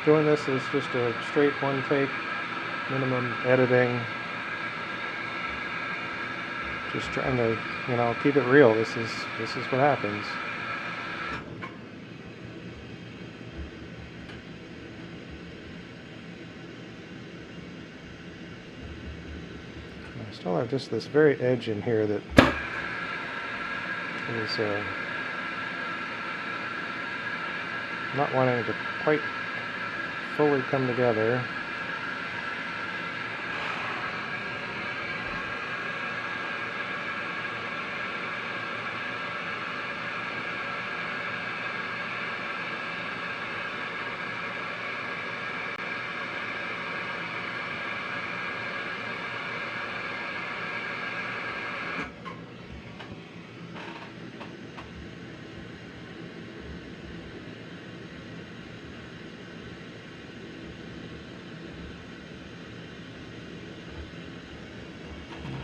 doing this as just a straight one take, minimum editing, just trying to, keep it real. This is what happens. I still have just this very edge in here that is not wanting to quite fully come together.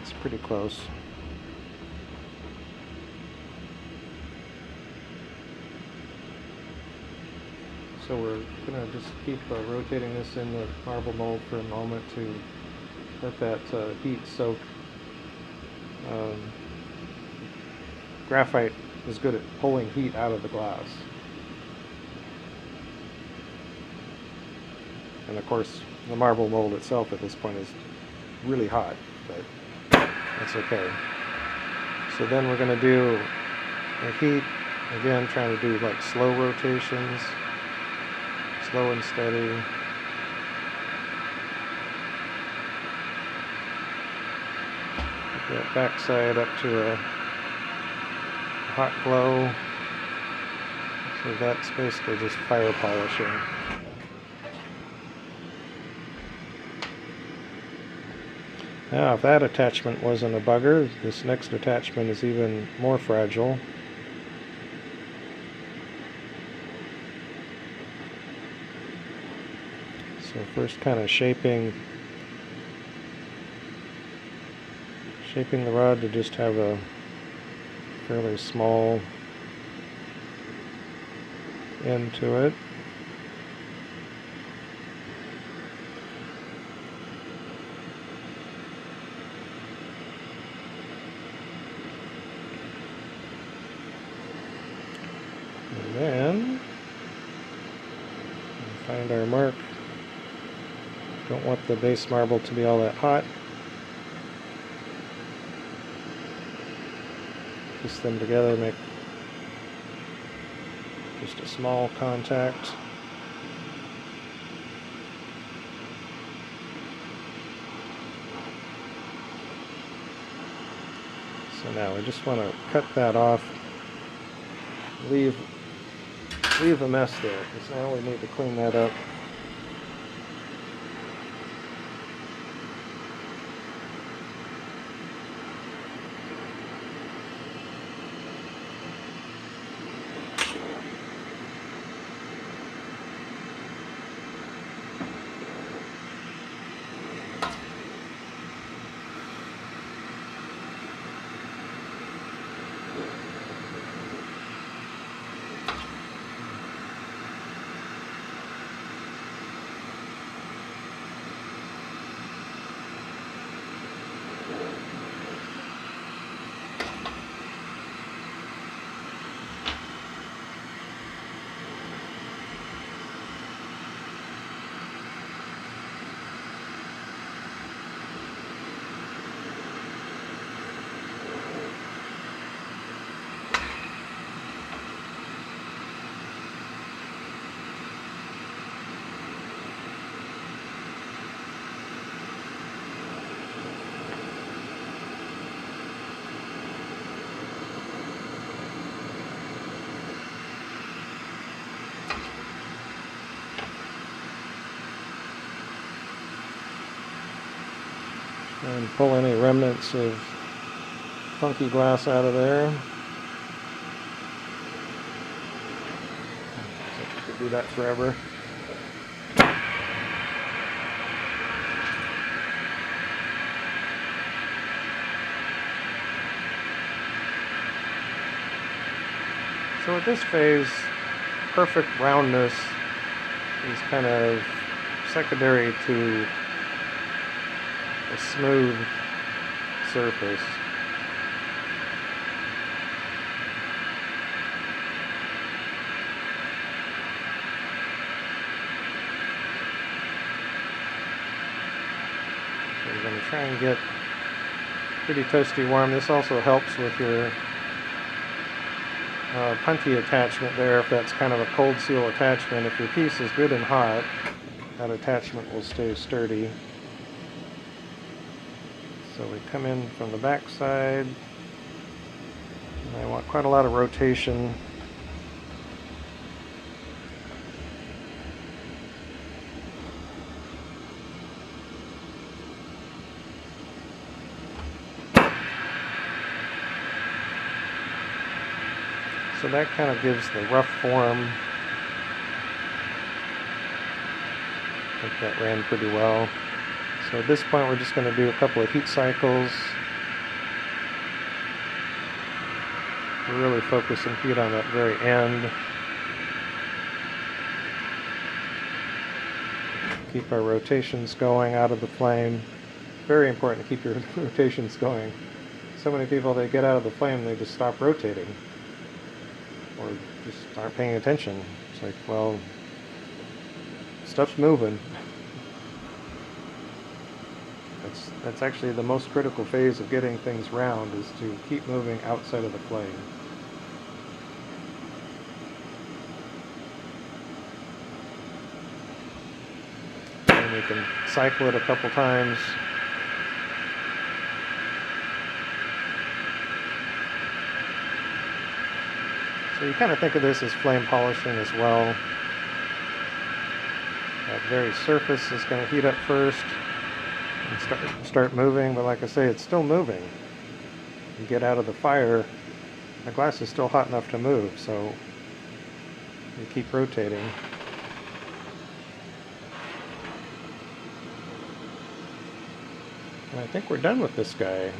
It's pretty close. So we're going to just keep rotating this in the marble mold for a moment to let that heat soak. Graphite is good at pulling heat out of the glass. And of course, the marble mold itself at this point is really hot, but that's okay. So then we're going to do a heat, again trying to do like slow rotations, slow and steady. Get that backside up to a hot glow. So that's basically just fire polishing. Now, if that attachment wasn't a bugger, this next attachment is even more fragile. So first kind of shaping the rod to just have a fairly small end to it. find our mark. Don't want the base marble to be all that hot. Piece them together, make just a small contact. So now we just want to cut that off, leave a mess there, because now we need to clean that up. And pull any remnants of funky glass out of there. So could do that forever. So at this phase, perfect roundness is kind of secondary to a smooth surface. So we're going to try and get pretty toasty warm. This also helps with your punty attachment there, if that's kind of a cold seal attachment. If your piece is good and hot, that attachment will stay sturdy. So we come in from the back side, and I want quite a lot of rotation. So that kind of gives the rough form. I think that ran pretty well. So at this point we're just going to do a couple of heat cycles. We're really focusing heat on that very end. Keep our rotations going out of the flame. Very important to keep your rotations going. So many people, they get out of the flame, they just stop rotating. Or just aren't paying attention. It's like, well, stuff's moving. That's actually the most critical phase of getting things round, is to keep moving outside of the flame. And we can cycle it a couple times. So you kind of think of this as flame polishing as well. That very surface is going to heat up first and start moving, but like I say, it's still moving. You get out of the fire, the glass is still hot enough to move, so you keep rotating. And I think we're done with this guy.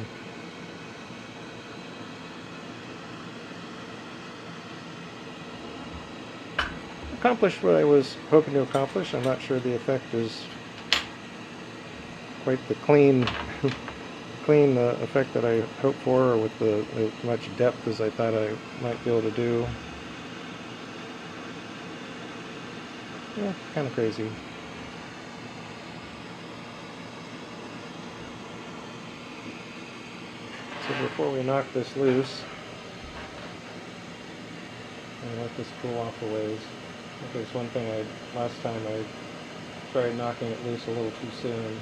Accomplished what I was hoping to accomplish. I'm not sure the effect is quite the clean effect that I hoped for, or with as much depth as I thought I might be able to do. Yeah, kind of crazy. So before we knock this loose, and let this cool off a ways. I think there's one thing last time I tried knocking it loose a little too soon.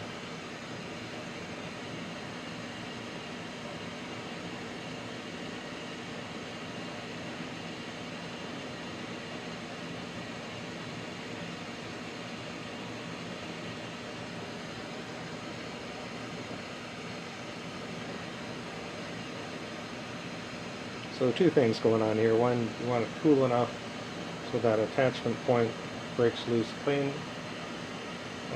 So two things going on here. One, you want it cool enough so that attachment point breaks loose clean.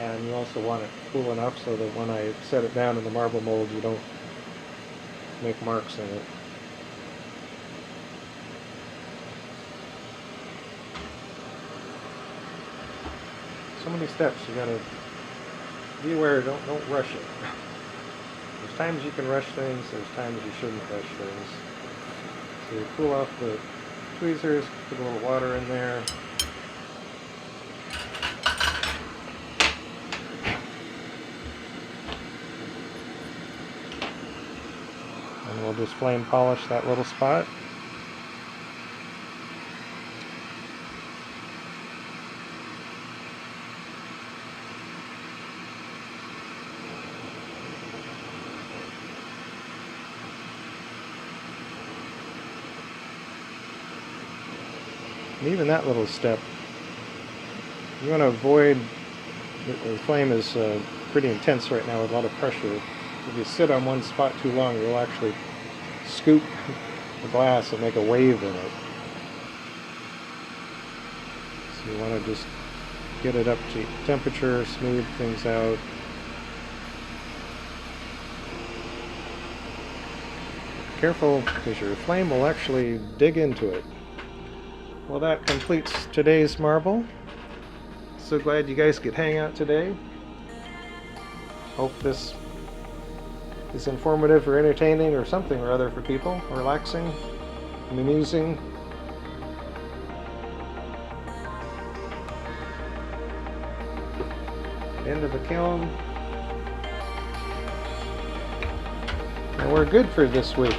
And you also want it cool enough so that when I set it down in the marble mold, you don't make marks in it. So many steps, you gotta be aware, don't rush it. There's times you can rush things, there's times you shouldn't rush things. So you cool off the tweezers, put a little water in there. And we'll just flame polish that little spot. And even that little step, you want to avoid, the flame is pretty intense right now with a lot of pressure. If you sit on one spot too long, you'll actually scoop the glass and make a wave in it. So you want to just get it up to temperature, smooth things out. Careful, because your flame will actually dig into it. Well, that completes today's marble. So glad you guys could hang out today. Hope this is informative or entertaining or something or other for people. Relaxing and amusing. End of the kiln. And we're good for this week.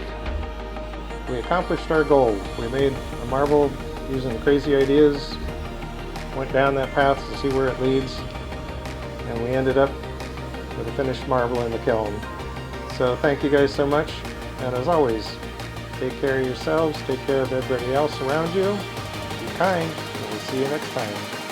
We accomplished our goal. We made a marble using crazy ideas, went down that path to see where it leads, and we ended up with a finished marble in the kiln. So thank you guys so much, and as always, take care of yourselves, take care of everybody else around you, be kind, and we'll see you next time.